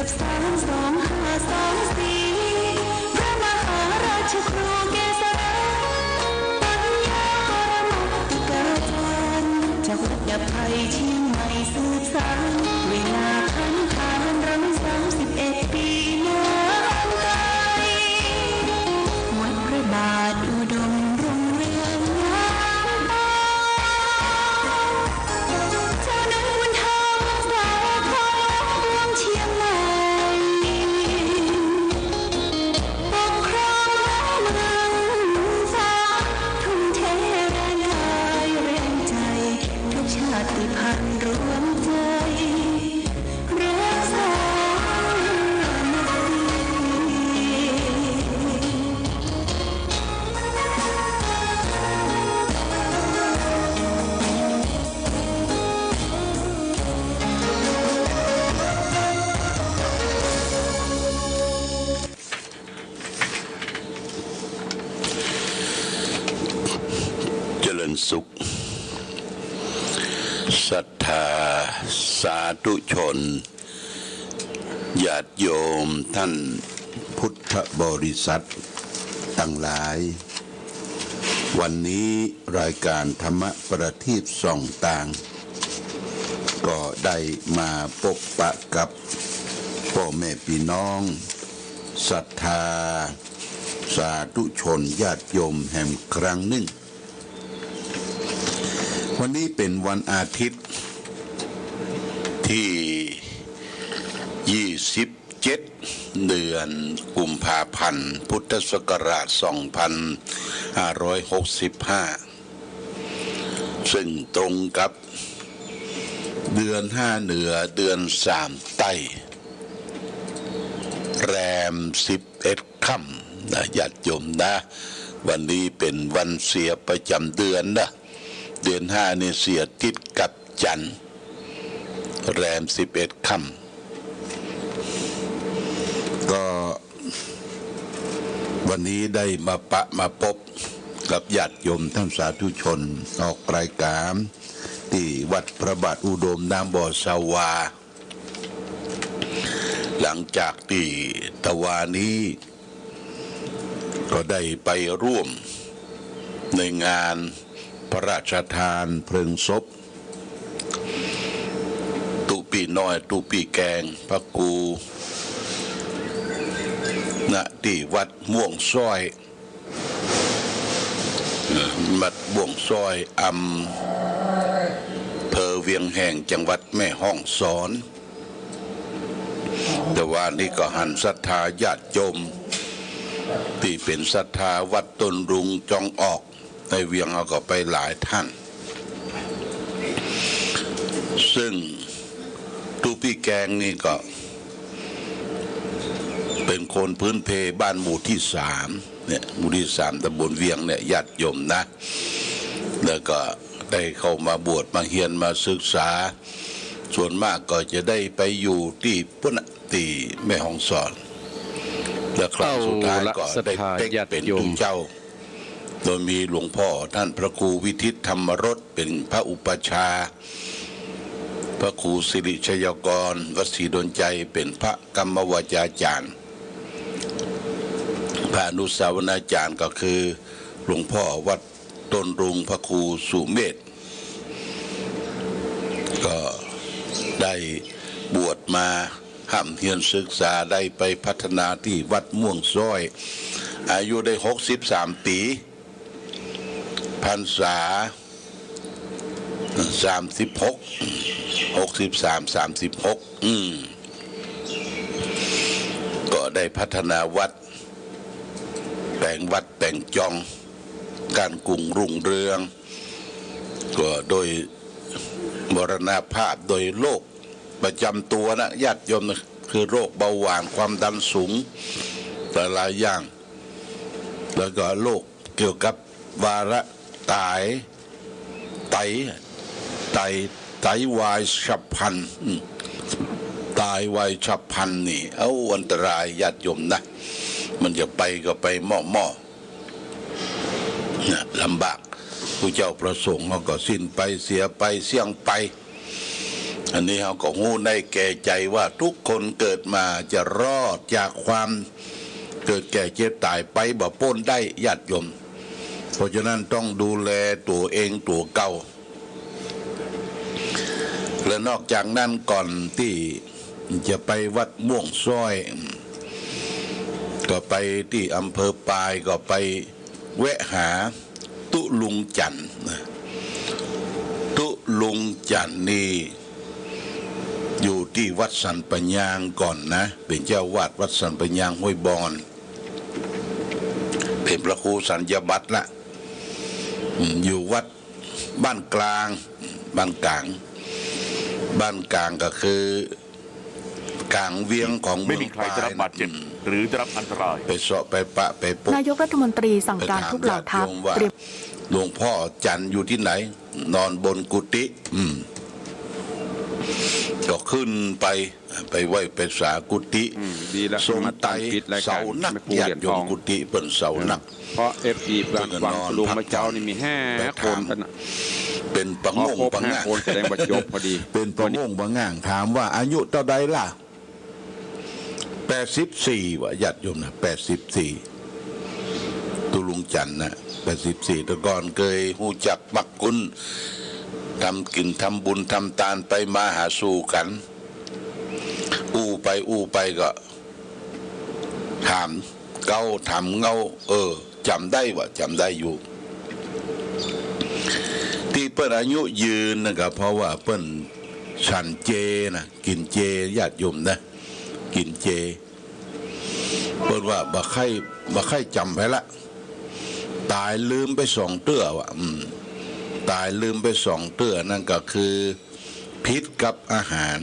บ32524พระมหาราชครูเกษราปัญญากรมุติกาจารย์จากวัดดับไทยเชียงใหม่สืบสานเวลาขันทานรำ31 ปีน้ำใจวัดพระบาทอุดมรุ่งเรืองงามตาเจ้านั้นวันทางสาวคอยเมืองเชียงใหม่ปกครองเมืองฟ้าทุ่มเทแรงกายแรงใจทุกชาติพันธุ์รวมใจรักษาเจริญสุขศรัทธาสาธุชนญาติโยมท่านพุทธบริษัททั้งหลาย วันนี้รายการธรรมประทีปส่องต่าง ก็ได้มาพบปะกับพ่อแม่พี่น้องศรัทธาสาธุชนญาติโยมแห่งครั้งหนึ่ง วันนี้เป็นวันอาทิตย์ที่27เดือนกุมภาพันธ์พุทธศักราช2565ซึ่งตรงกับเดือน5เหนือเดือน3ใต้แรม11ค่ำนะญาติโยมนะวันนี้เป็นวันเสียประจำเดือนนะเดือน5นี่เสียติดกับจันทร์แรม11ค่ำก็วันนี้ได้มาพบกับญาติโยมท่านสาธุชนออกรายการที่วัดพระบาทอุดมน้ำบ่อสาวาหลังจากที่ตะวานี้ก็ได้ไปร่วมในงานพระราชทานเพลิงศพตุปีน้อยตุปีแกงพระครูณที่วัดม่วงซ้อยวัดม่วงซ้อยอำเภอเวียงแห่งจังหวัดแม่ฮ่องสอนแต่ว่านี่ก็หันศรัทธาญาติโยมที่เป็นศรัทธาวัดต้นรุงจองออกในเวียงเอาก็ไปหลายท่านซึ่งตูพี่แกงนี่ก็เป็นคนพื้นเพบ้านหมู่ที่3เนี่ยหมู่ที่3ตำบลเวียงเนี่ยญาติโยมนะแล้วก็ได้เข้ามาบวชมาเรียนมาศึกษาส่วนมากก็จะได้ไปอยู่ที่พุทธที่แม่ฮ่องสอนและครั้งสุดท้ายก็ได้เป็นผู้เจ้าโดยมีหลวงพ่อท่านพระครูวิทิตธรรมรสเป็นพระอุปชาพระครูสิริชยกรวสีดลใจเป็นพระกรรมวจาจารย์พระอนุสาวนาจารย์ก็คือหลวงพ่อวัดต้นรุงพระครูสุเมธก็ได้บวชมาห้ำเฮียนศึกษาได้ไปพัฒนาที่วัดม่วงซ้อยอายุได้63 ปีพรรษา36ก็ได้พัฒนาวัดแต่งจองการกรุงรุ่งเรืองก็โดยมรณภาพโดยโรคประจำตัวนะญาติโยมคือโรคเบาหวานความดันสูงหลายอย่างแล้วก็โรคเกี่ยวกับวาระไตวายฉับพลันตายวายฉับพลันนี่อันตรายญาติโยมนะมันจะไปก็ไปหม้อนะลำบากผู้เจ้าประสงค์เขาก็สิ้นไปเสียไปเสี่ยงไป อันนี้เขาก็หู้ในแก่ใจว่าทุกคนเกิดมาจะรอดจากความเกิดแก่เจ็บตายไปบ่พ้นได้ญาติโยมเพราะฉะนั้นต้องดูแลตัวเองตัวเก่าและนอกจากนั้นก่อนที่จะไปวัดม่วงซ้อยก็ไปที่อำเภอปายก็ไปแวะหาตุลุงจันทร์ตุลุงจันทร์นี่อยู่ที่วัดสันปัญญางก่อนนะเป็นเจ้าวาดวัดสันปัญญางห้วยบอนเป็นพระครูสัญญบัตรละอยู่วัดบ้านกลางบ้านกลางก็คือกลางเวียงของเมื ไม่ อง มีใครได้รับบาดเจ็บหรือได้รับอันตราย ไปเสาะไปปะไปปุ๊บ นายกรัฐมนตรีสั่งการทุกเหล่าทัพเตรียม หลวงพ่อจันทร์อยู่ที่ไหนนอนบนกุฏิก็ขึ้นไปไหว้ไปสากุฏิ ดีแล้ว ทรง มา ไต ตั้งปิดราย เสา การ นัก ไม่พูด ญา เหรีย ติ ญ โย ท ม อง กุฏิเปิ่นเสานัก เพราะFGเพื่อนฟังลุงมาเจ้านี่มี5 คนกันนะ เป็นประ พอง ง ครบ ประง่าง 5 คนแสดงว่าจบพอดี เป็นประงประง่างถามว่าอายุเท่าใดล่ะ84ว่ะญาติโยมนะ84ตุลุงจันทร์นะ84แต่ก่อนเคยรู้จักมักคุณทำกินทำบุญทำทานไปมาหาสู่กันอู้ไปก็ถามเก้าถามเงาจำได้ว่าจำได้อยู่ที่เปิ้นอายุยืนนะครับเพราะว่าเปิ้นฉันเจนะกินเจญาติโยมนะกินเจเปิ้นว่าบ่ใครจำไปละตายลืมไป2 เตื้อว่ะตายลืมไป2 เตื้อนั่นก็คือพิษกับอาหาร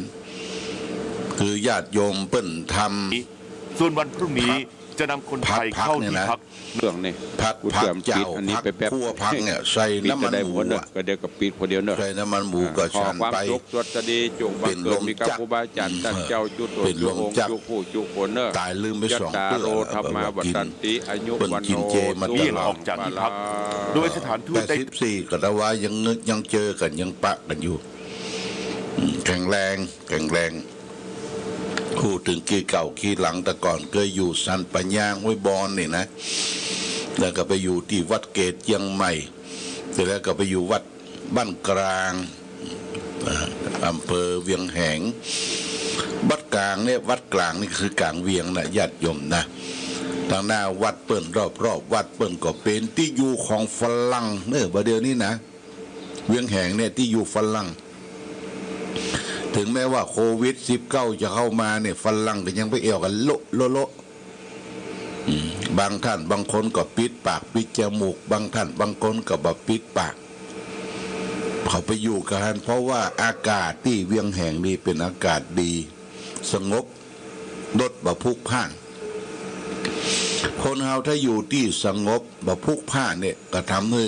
คือญาติโยมเปิ้นทำ ส่วนวันพรุ่งนี้จะนำคนไทยเข้าที่พัก เรื่องนี่ ผัก กูเตรียม เจ้า ปิดอันนี้ ผัก ไปแป๊บ คั่วผักเนี่ยใส่ ปิด น้ำมัน จะได้ ห ห มู มดเนอะ อะ ก็เดียวกับปิดคนเดียวเนอะ ใส่น้ำมันหมูก็ ขอ ชัน ความ ไป สุขสวัสดีจงบังเกิดมีกับครูบาอาจารย์ตั้งเจ้าจุดโต เป็น จุ ลม องค์ จัก จุผู้จุคนเนอะ ตายลืมไป ยัต 2 ตา เตื้อ โรธรรมาวัตันติอายุ เปิ้น วัน กิ โน นเจมาต เลี่ยง ลอ อ ด อกจากที่พัก โดยสถานทูตได้ 84ก็แต่ว่ายังนึกยังเจอกันยังปะกันอยู่แข็งแรงคู่ถึงกี่เก่ากี่หลังแต่ก่อนเคยอยู่สันปัญญางห้วยบอนนี่นะแล้วก็ไปอยู่ที่วัดเกตเชียงใหม่เสร็จแล้วก็ไปอยู่วัดบ้านกลางอำเภอเวียงแหงวัดกลางเนี่ยวัดกลางนี่คือกลางเวียงนะญาติโยมนะทางหน้าวัดเปิ่นรอบวัดเปิ่นก็เป็นที่อยู่ของฝรั่งเนี่ยประเดี๋ยวนี้นะเวียงแหงเนี่ยที่อยู่ฝรั่งถึงแม้ว่าโควิด19จะเข้ามาเนี่ยฝรั่งก็ยังไปเอวกันโลบางท่านบางคนก็ปิดปากปิดจมูกบางท่านบางคนก็บ่ปิดปากเขาไปอยู่กันเพราะว่าอากาศที่เวียงแหงนี่เป็นอากาศดีสงบรถบ่พลุกพล่านคนเฮาถ้าอยู่ที่สงบบ่พลุกพล่านเนี่ยก็ทำให้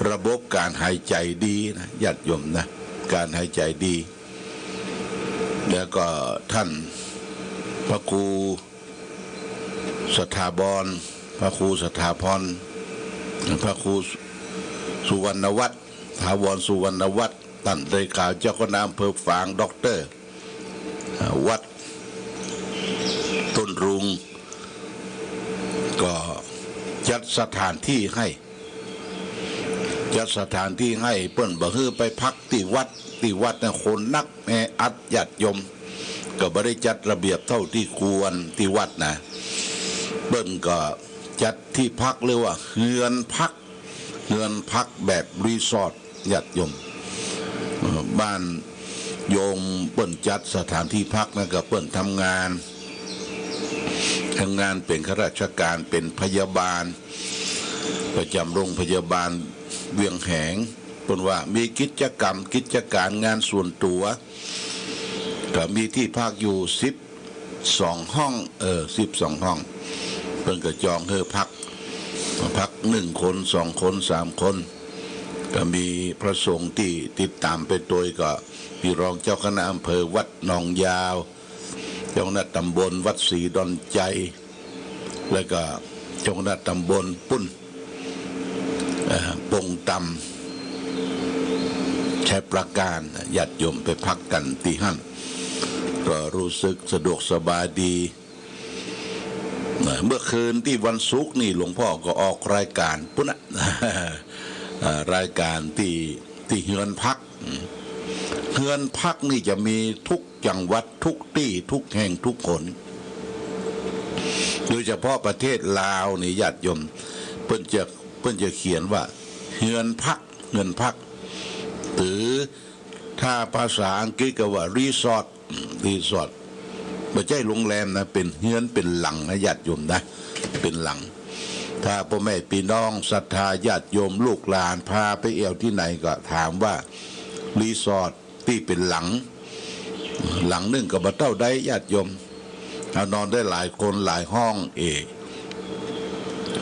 ระบบการหายใจดีนะญาติโยมนะการหายใจดีแล้วก็ท่านพระครูสถาบรพระครูสถาพรพระครูสุวรรณวัฒน์ถาวรสุวรรณวัฒน์ท่านได้กล่าวเจ้าคณะอำเภอฝางด็อกเตอร์วัดต้นรุงก็จัดสถานที่ให้เปิ้นบ่ฮือไปพักที่วัดน่ะคนนักแออัดญาติโยมก็บ่ได้จัดระเบียบเท่าที่ควรที่วัดนะเปิ้นก็จัดที่พักเรียกว่าเฮือนพักแบบรีสอร์ทญาติโยมบ้านโยมเปิ้นจัดสถานที่พักนะก็เปิ้นทำงานเป็นข้าราชการเป็นพยาบาลประจำโรงพยาบาลเวียงแหงเปิ้นว่ามีกิจการงานส่วนตัวก็มีที่พักอยู่12 ห้อง12 ห้องเพิ่นก็จองให้พัก1 คน2 คน3 คนก็มีพระสงฆ์ที่ติดตามไปโดยก็พี่รองเจ้าคณะอำเภอวัดหนองยาวเจ้าคณะตำบลวัดศรีดอนใจแล้วก็เจ้าคณะตำบลปุ้นปงตำ ใช้ประการญาติโยมไปพักกันที่หั่นก็รู้สึกสะดวกสบายดีเมื่อคืนที่วันศุกร์นี่หลวงพ่อก็ออกรายการปุ๊นะรายการที่เฮือนพักเฮือนพักนี่จะมีทุกจังหวัดทุกที่ทุกแห่งทุกคนโดยเฉพาะประเทศลาวนี่ญาติโยมเพิ่นจะเขียนว่าเฮือนพักหรือถ้าภาษาอังกฤษก็ว่ารีสอร์ทไม่ใช่โรงแรมนะเป็นเฮือนเป็นหลังนะญาติโยมนะเป็นหลังถ้าพ่อแม่พี่น้องศรัทธาญาติโยมลูกหลานพาไปเอวที่ไหนก็ถามว่ารีสอร์ทที่เป็นหลังนึงก็บ่เท่าใดญาติโยมเอานอนได้หลายคนหลายห้อง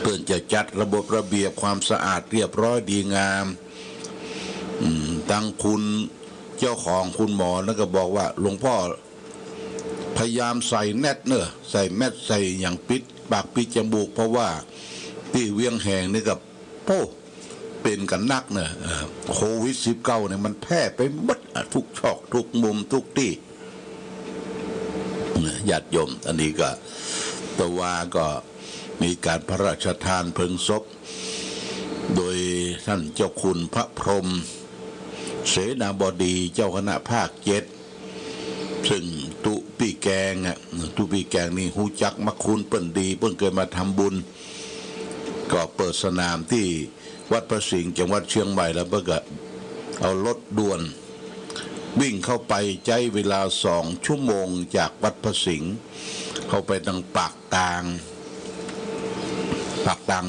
เพื่อจะจัดระบบระเบียบความสะอาดเรียบร้อยดีงามตั้งคุณเจ้าของคุณหมอแล้วก็บอกว่าหลวงพ่อพยายามใส่แนตใส่แมสใส่อย่างปิดปากปิดจมูกเพราะว่าที่เวียงแหงนี่กับเป็นกันนักโควิด19เนี่ยมันแพร่ไปหมดทุกช่องทุกมุมทุกที่ญาติโยมอันนี้ก็ตัวว่าก็มีการพระราชทานเพลิงศพโดยท่านเจ้าคุณพระพรหมเสนาบดีเจ้าคณะภาค7ซึ่งตุปีแกงนี่ฮู้จักมักคุณเปิ้นดีเปิ้นเคยมาทำบุญก็เปิดสนามที่วัดพระสิงห์จังหวัดเชียงใหม่แล้วเพิ่นก็เอารถด่วนวิ่งเข้าไปใช้เวลา2 ชั่วโมงจากวัดพระสิงห์เข้าไปทางปากตาง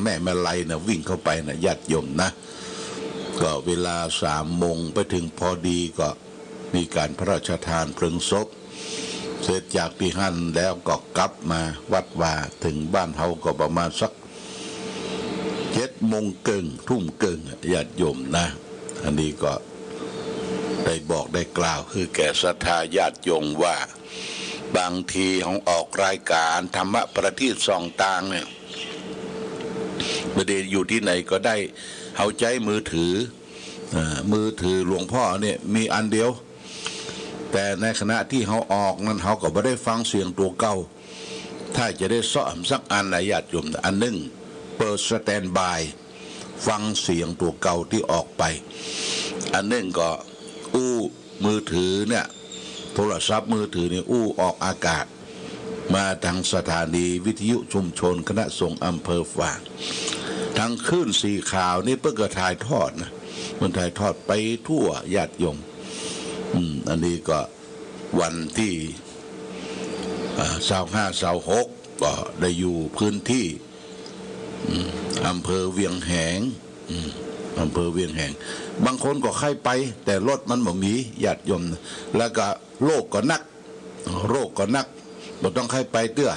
แม่แม่ไลนะวิ่งเข้าไปนะญาติโยมนะก็เวลา3 โมงไปถึงพอดีก็มีการพระราชทานเพลิงศพเสร็จจากที่หั่นแล้วก็กลับมาวัดว่าถึงบ้านเฮาก็ประมาณสัก7 โมงครึ่งทุ่มครึ่งญาติโยมนะอันนี้ก็ได้บอกได้กล่าวคือแก่ศรัทธาญาติโยมว่าบางทีของออกรายการธรรมะประทีปส่องตางเนี่ยประเดี๋ยวอยู่ที่ไหนก็ได้เอาใจมือถือหลวงพ่อเนี่ยมีอันเดียวแต่ในขณะที่เขาออกนั้นเขาก็ไม่ได้ฟังเสียงตัวเก่าถ้าจะได้ซ่อมสักอันนะญาติโยมอันหนึ่งเปิดสแตนบายฟังเสียงตัวเก่าที่ออกไปอันหนึ่งก็มือถือเนี่ยโทรศัพท์มือถือเนี่ยออกอากาศมาทางสถานีวิทยุชุมชนคณะสงฆ์อำเภอฝางทางคลื่นสีขาวนี่เพื่อถ่ายทอดนะมันถ่ายทอดไปทั่วญาติโยมอันนี้ก็วันที่25-26ก็ได้อยู่พื้นที่อำเภอเวียงแหงบางคนก็ใครไปแต่รถมันบ่มีญาติโยมแล้วก็โรคก็นักบ่ต้องใครไปเตื้อ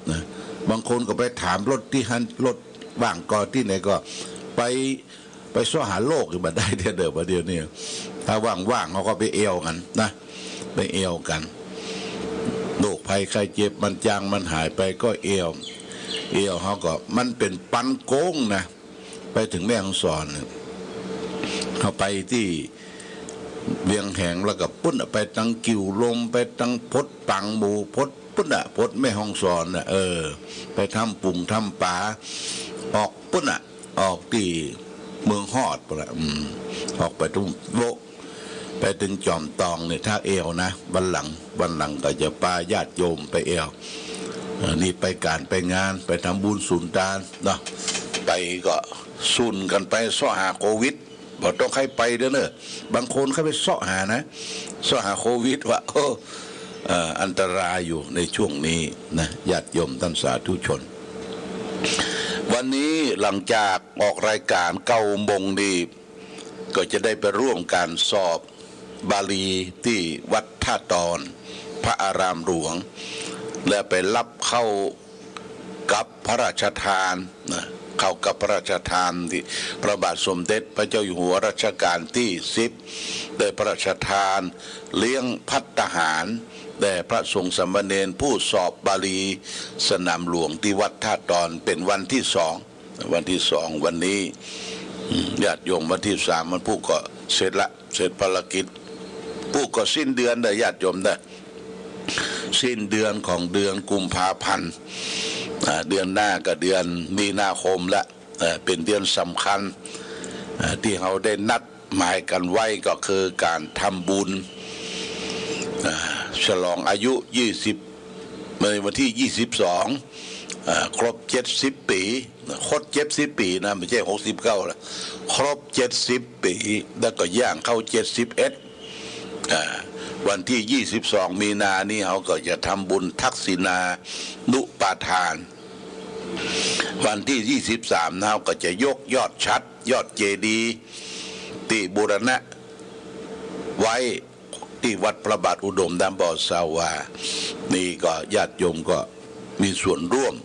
นะบางคนก็ไปถามรถที่หันรถว่างก็ที่ไหนก็ไปซ้อหาโรคอยู่บัดได้เด้อบัดเดียวนี้ถ้าว่างๆเขาก็ไปเอวกันนะไปเอวกันโรคภัยไข้เจ็บมันจางมันหายไปก็เอวเขาก็มันเป็นปันโก้งนะไปถึงแม่ฮ่องสอนเขาไปที่เวียงแหงแล้วก็ปุ้นไปตังกิ่วลมไปตังพดปังหมูพดปุ้นพดแม่ฮ่องสอนไปทำปุ่งทำป่าออกปุ้นออกที่เมืองฮอดปุ่นออกไปทุ่งโบไปถึงจอมตองเนี่ยถ้าเอวนะวันหลังก็จะพาญาติโยมไปเอวนี่ไปการไปงานไปทำบุญสุนทานเนาะไปก็สุนกันไปซ่อหาโควิดบอกต้องใครไปเด้อเนอะบางคนเขาไปซ่อหาโควิดว่าอันตรายอยู่ในช่วงนี้นะญาติโยมท่านสาธุชนวันนี้หลังจากออกรายการ9 โมงดีก็จะได้ไปร่วมการสอบบาลีที่วัดท่าตอนพระอารามหลวงและไปรับเข้ากับพระราชทานเข้ากับพระราชทานที่พระบาทสมเด็จพระเจ้าอยู่หัวรัชกาลที่10ได้พระราชทานเลี้ยงภัตตาหารแด่พระสงฆ์สามเณรผู้สอบบาลีสนามหลวงที่วัดท่าตอนเป็นวันที่2วันนี้ ญาติโยมวันที่3มันผู้ก็เสร็จละเสร็จภารกิจผู้ก็สิ้นเดือนได้ญาติโยมได้สิ้นเดือนของเดือนกุมภาพันธ์เดือนหน้าก็เดือนมีนาคมละเป็นเดือนสำคัญที่เราได้นัดหมายกันไว้ก็คือการทำบุญฉลองอายุ20ในวันที่22ครบ70ปีครบ70ปีนะไม่ใช่69ละครบ70ปีแล้วก็ย่างเข้า71วันที่22มีนานี้เขาก็จะทำบุญทักษิณานุปาทานวันที่23เขาก็จะยกยอดชัดยอดเจดีย์ที่บูรณะไว้ที่วัดพระบาทอุดมดำบ่อสาวานี่ก็ญาติโยมก็มีส่วนร่วม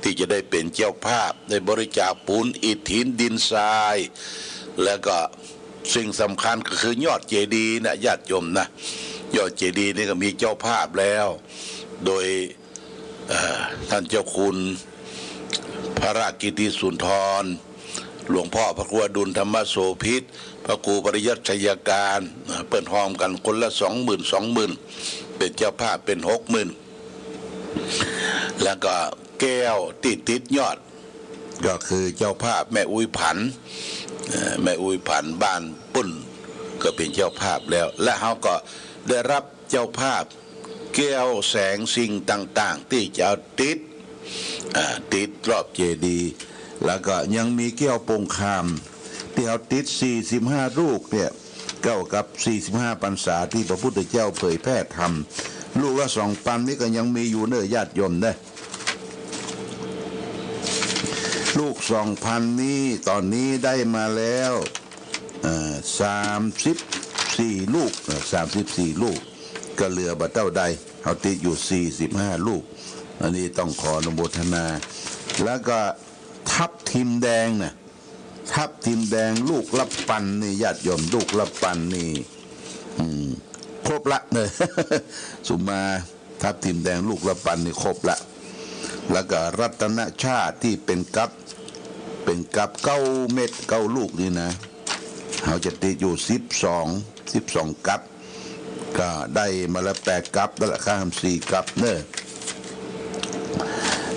ที่จะได้เป็นเจ้าภาพได้บริจาคปูนอิฐหินดินทรายแล้วก็สิ่งสำคัญก็คือยอดเจดีย์นะญาติโยมนะยอดเจดีย์นี่ก็มีเจ้าภาพแล้วโดยท่านเจ้าคุณพระราชกิติสุนทรหลวงพ่อพระครูอดุลธรรมโสภิตพระครูปริยัติชัยการเปิดห้อมกันคนละ20,000เป็นเจ้าภาพเป็น60,000แล้วก็แก้วติดยอดก็คือเจ้าภาพแม่อุ้ยผันแม่อุ้ยผันบ้านปุ้นก็เป็นเจ้าภาพแล้วและเขาก็ได้รับเจ้าภาพแก้วแสงสิ่งต่างๆที่จะติดรอบเจดีย์แล้วก็ยังมีแก้วปงคามที่เอาติด45ลูกเนี่ยเก้ากับ45พรรษาที่พระพุทธเจ้าเผยแพร่ธรรมลูกละ2 ปันนี่ก็ยังมีอยู่เนอะญาติโยมนะลูก2,000นี้ตอนนี้ได้มาแล้ว34ลูก34ลูกก็เหลือบ่เท่าใดเอาติดอยู่45ลูกอันนี้ต้องขออนุโมทนาแล้วก็ทับทิมแดงนะทับทิมแดงลูกละปันนี่ญาติโยมลูกละปันนี่ครบละเลย สุมาทับทิมแดงลูกละปันนี่ครบละแล้วก็รัตนชาติที่เป็นกับ9 เม็ด9ลูกนี่นะเขาจะติดอยู่12กับก็ได้มาละ8กับแล้วละข้าม4กับเนอะ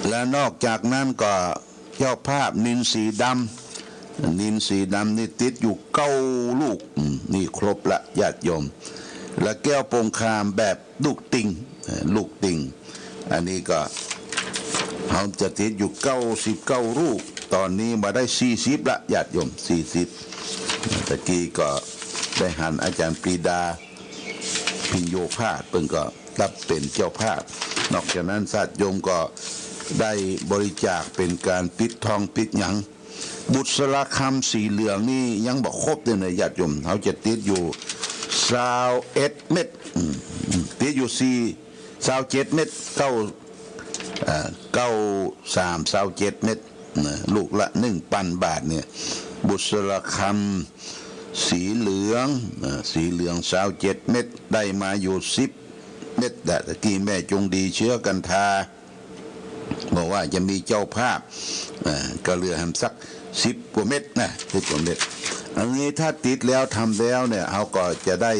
และนอกจากนั้นก็เจ้าภาพนินสีดำนี่ติดอยู่9ลูกนี่ครบละญาติโยมและแก้วปงคามแบบลูกติงอันนี้ก็เขาจะติดอยู่99ลูกตอนนี้มาได้40ละญาติโยม40ตะกี้ก็ได้หันอาจารย์ปรีดาพิญโยภาสเพิ่งก็รับเป็นเจ้าภาพนอกจากนั้นญาติโยมก็ได้บริจาคเป็นการปิดทองปิดหยังบุษราคำสีเหลืองนี่ยังบอกครบเลยนะญาติโยมเขาจะติดอยู่21 เม็ดติดอยู่27 เม็ด93 27 เม็ดลูกละ1,000 บาทเนี่ยบุษราคำสีเหลือง27 เม็ดได้มาอยู่10 เม็ดแต่ตะกี้แม่จงดีเชื้อกันทาบอกว่าจะมีเจ้าภาพก็เหลือหันสัก10 กว่าเม็ดนะ10 กว่าเม็ดอันนี้ถ้าติดแล้วทำแล้วเนี่ยเขาก็จะได้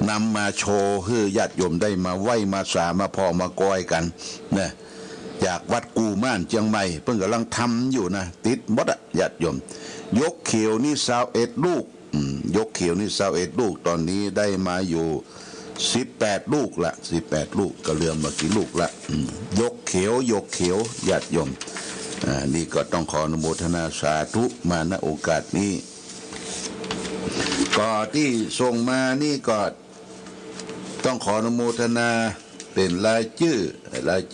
นำมาโชว์ให้ญาติโยมได้มาไหว้มาสามาพอมากอยกันนะจากวัดกูม่านเชียงใหม่เพิ่งกำลังทำอยู่นะติดหมดอะญาติโยมยกเขียวนี่21 ลูกยกเขียวนี่21 ลูกตอนนี้ได้มาอยู่18 ลูกละ18 ลูกก็เหลือมากี่ลูกละยกเขียวญาติโยมนี่ก็ต้องขออนุโมทนาสาธุมาณโอกาสนี้ก็ที่ส่งมานี่ก็ต้องขออนุโมทนาเป็นรายชื่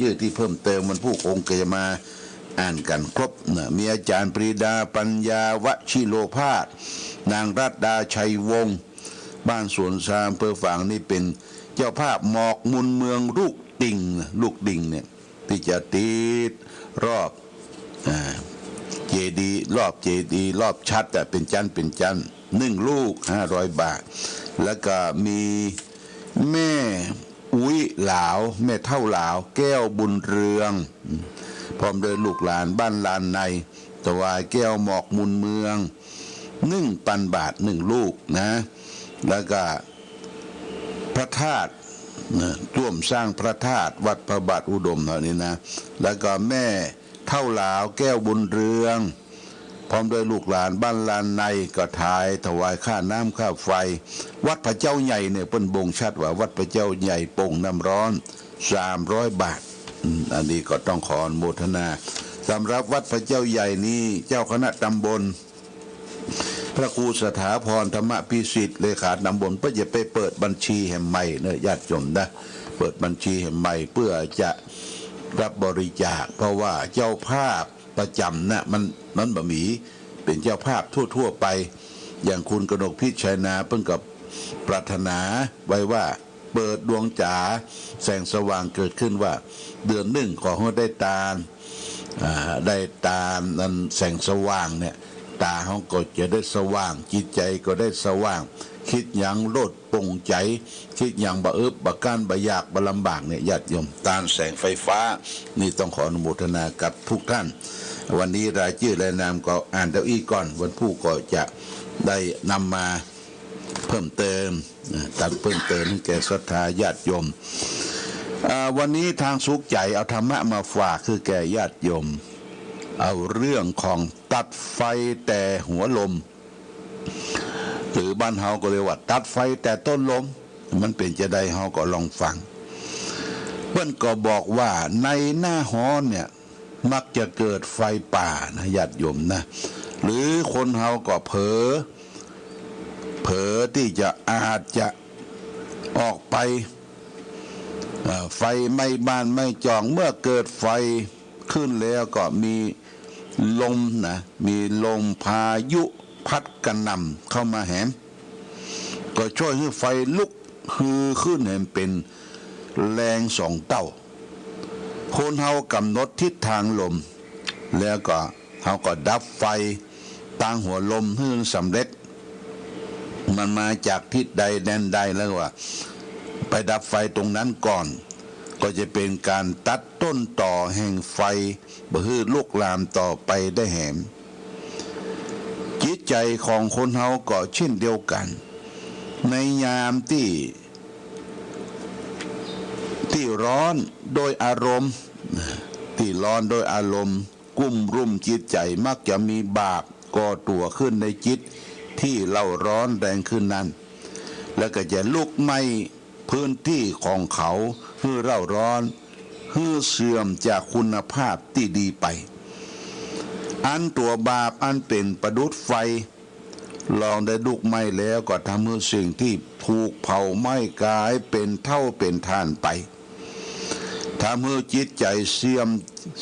อที่เพิ่มเติมมันผู้คงจะมาอ่านกันครบมีอาจารย์ปรีดาปัญญาวชิโลภาสนางรัตดาชัยวงศ์บ้านสวนซามอำเภอฝางนี่เป็นเจ้าภาพหมอกมุนเมืองลูกดิ่งเนี่ยที่จะติดรอบเจดีย์รอบชัดแต่เป็นจัน1 ลูก500 บาทแล้วก็มีแม่อุ้ยหลาวแม่เท่าหลาวแก้วบุญเรืองพร้อมด้วยลูกหลานบ้านลานใน ถวายแก้วหมอกมุนเมือง1,000 บาท1 ลูกนะแล้วก็พระธาตุร่วมสร้างพระธาตุวัดพระบาทอุดมเท่านี้นะแล้วก็แม่เท่าหลาวแก้วบุญเรืองพร้อมด้วยลูกหลานบ้านลานในก็ถวายค่าน้ำค่าไฟวัดพระเจ้าใหญ่เนี่ยเปิ้นบ่งชัดว่าวัดพระเจ้าใหญ่โป่งน้ำร้อน300 บาทอันนี้ก็ต้องขออนุโมทนาสำหรับวัดพระเจ้าใหญ่นี้เจ้าคณะตำบลพระครูสถาพรธรรมพิสิทธิ์เลขาตำบลเพื่อจะไปเปิดบัญชีแห่งใหม่เนี่ยญาติโยมนะเปิดบัญชีแห่งใหม่เพื่อจะรับบริจาคเพราะว่าเจ้าภาพประจำนะมันบะหมี่เป็นเจ้าภาพทั่วๆไปอย่างคุณกนกพิชัยนาเพิ่งกับปรารถนาไว้ว่าเปิดดวงจ๋าแสงสว่างเกิดขึ้นว่าเดือนหนึ่งขอให้ได้ตานั้นแสงสว่างเนี่ยตาเขาก็จะได้สว่างจิตใจก็ได้สว่างคิดอย่างโลดปงใจคิดอย่างบะบะก้านบะยากบะลำบากเนี่ยญาติโยมตาแสงไฟฟ้านี่ต้องขออนุโมทนากับทุกท่านวันนี้รายชื่อและนามก็อ่านเดี๋ยวอีกก่อนวันผู้ก็จะได้นำมาเพิ่มเติมตัดเพิ่มเติมให้แก่ศรัทธาญาติโยมวันนี้ทางสุขใจเอาธรรมะมาฝากคือแก่ญาติโยมเอาเรื่องของตัดไฟแต่หัวลมหรือบ้านเฮาก็เรียกว่าตัดไฟแต่ต้นลมมันเป็นจะได้เฮาก็ลองฟังเพิ่นก็บอกว่าในหน้าฮ้อนเนี่ยมักจะเกิดไฟป่านะญาติโยมนะหรือคนเฮาก็เผลอที่จะอาจจะออกไปไฟไม่บ้านไม่จองเมื่อเกิดไฟขึ้นแล้วก็มีลมนะมีลมพายุพัดกระหน่ำเข้ามาแหมก็ช่วยให้ไฟลุกฮือขึ้นแหมเป็นแรง2 เท่าคนเฮากำหนดทิศทางลมแล้วก็เฮาก็ดับไฟตั้งหัวลมให้สำเร็จมันมาจากทิศใดแดนใดแล้วว่าไปดับไฟตรงนั้นก่อนก็จะเป็นการตัดต้นต่อแห่งไฟบ่ให้ลุกลามต่อไปได้แหมจิตใจของคนเฮาก็เช่นเดียวกันในยามที่ร้อนโดยอารมณ์ที่ร้อนโดยอารมณ์กุ้มรุ่มจิตใจมักจะมีบาปก่อตัวขึ้นในจิตที่เล่าร้อนแรงขึ้นนั้นแล้วก็จะลุกไหม้พื้นที่ของเขาให้เร่าร้อนให้เสื่อมจากคุณภาพที่ดีไปอันตัวบาปอันเป็นประดุจไฟลองได้ลุกไหม้แล้วก็ทำให้สิ่งที่ถูกเผาไหม้กลายเป็นเท่าเป็นทานไปทำให้จิตใจเ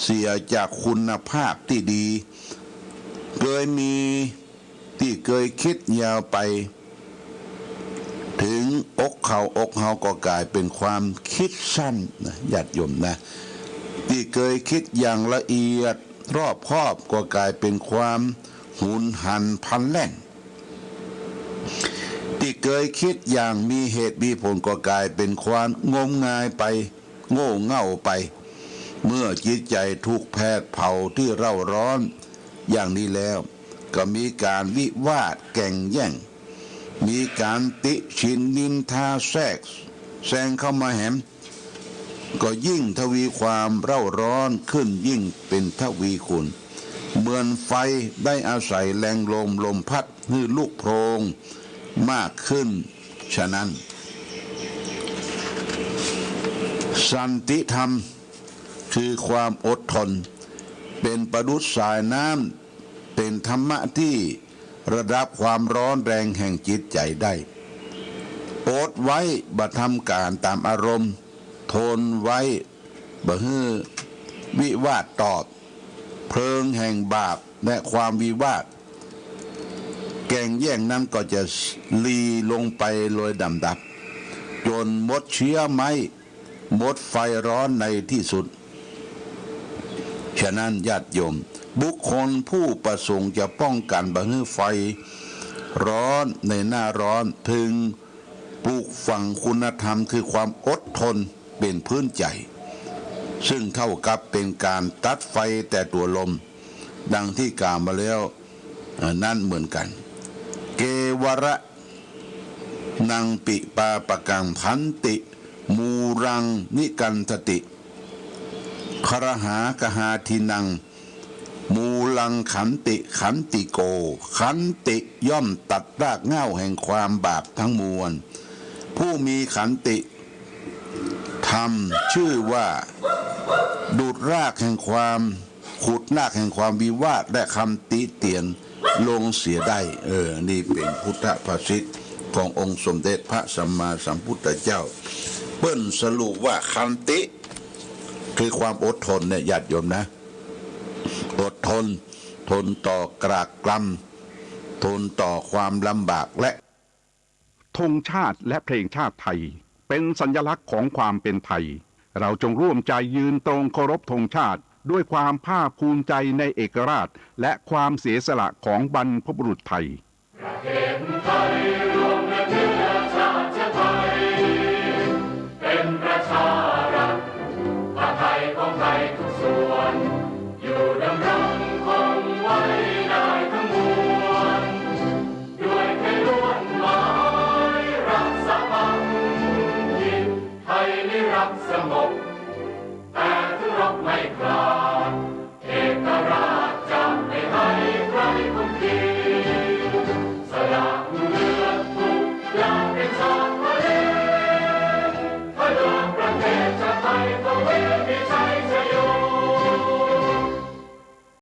สียจากคุณภาพที่ดีเคยคิดยาวไปถึงอกเฮาก็กลายเป็นความคิดสั้นนะญาติโยมนะที่เคยคิดอย่างละเอียดรอบคอบก็กลายเป็นความหุนหันพลันแล่นที่เคยคิดอย่างมีเหตุมีผลก็กลายเป็นความงมงายไปโง่เง่าไปเมื่อจิตใจถูกแผดเผาที่เร่าร้อนอย่างนี้แล้วก็มีการวิวาทแก่งแย่งมีการติฉินนินทาแซงเข้ามาแหมก็ยิ่งทวีความเร่าร้อนขึ้นยิ่งเป็นทวีคูณเหมือนไฟได้อาศัยแรงลมพัดให้ลุกโพรงมากขึ้นฉะนั้นสันติธรรมคือความอดทนเป็นประดุจสายน้ำเป็นธรรมะที่ระดับความร้อนแรงแห่งจิตใจได้อดไว้บ่ทำการตามอารมณ์ทนไว้บ่ฮื้อวิวาทตอบเพลิงแห่งบาปและความวิวาทแก่งแย่งนั้นก็จะลีลงไปโดยดำดับจนหมดเชื้อไม้หมดไฟร้อนในที่สุดฉะนั้นญาติโยมบุคคลผู้ประสงค์จะป้องกันบ่ให้ไฟร้อนในหน้าร้อนถึงปลูกฝังคุณธรรมคือความอดทนเป็นพื้นใจซึ่งเท่ากับเป็นการตัดไฟแต่ตัวลม ดังที่กล่าวมาแล้วนั่นเหมือนกัน เกวระนังปิปาปกังพันติมูรังนิกันทติครหากหาทินังมูลังขันติขันติโกขันติย่อมตัดรากเหง้าแห่งความบาปทั้งมวลผู้มีขันติธรรมชื่อว่าดูดรากแห่งความขุดรากแห่งความวิวาทและคำติเตียนลงเสียได้นี่เป็นพุทธภาษิตขององค์สมเด็จพระสัมมาสัมพุทธเจ้าเปิ้นสรุปว่าขันติคือความอดทนเนี่ยญาติโยมนะอดทนทนต่อกรากกรำทนต่อความลำบากและธงชาติและเพลงชาติไทยเป็นสัญลักษณ์ของความเป็นไทยเราจงร่วมใจยืนตรงเคารพธงชาติด้วยความภาคภูมิใจในเอกราชและความเสียสละของบรรพบุรุษไทยเป็นประชารัฐผ้าไทยของไทยทุกส่วนอยู่ดำรงคงไว้ได้ทั้งมวลด้วยไทยล้วนหมายรักษาพันยินไทยนิรักสงบแต่ถึงรบไม่กล้าเอกราชจะไม่ให้ใครคุมขีสละเลือดทุกอย่างเป็นชาติทะเลถ้าเลือกประเทศชาติไทยก็ไม่มี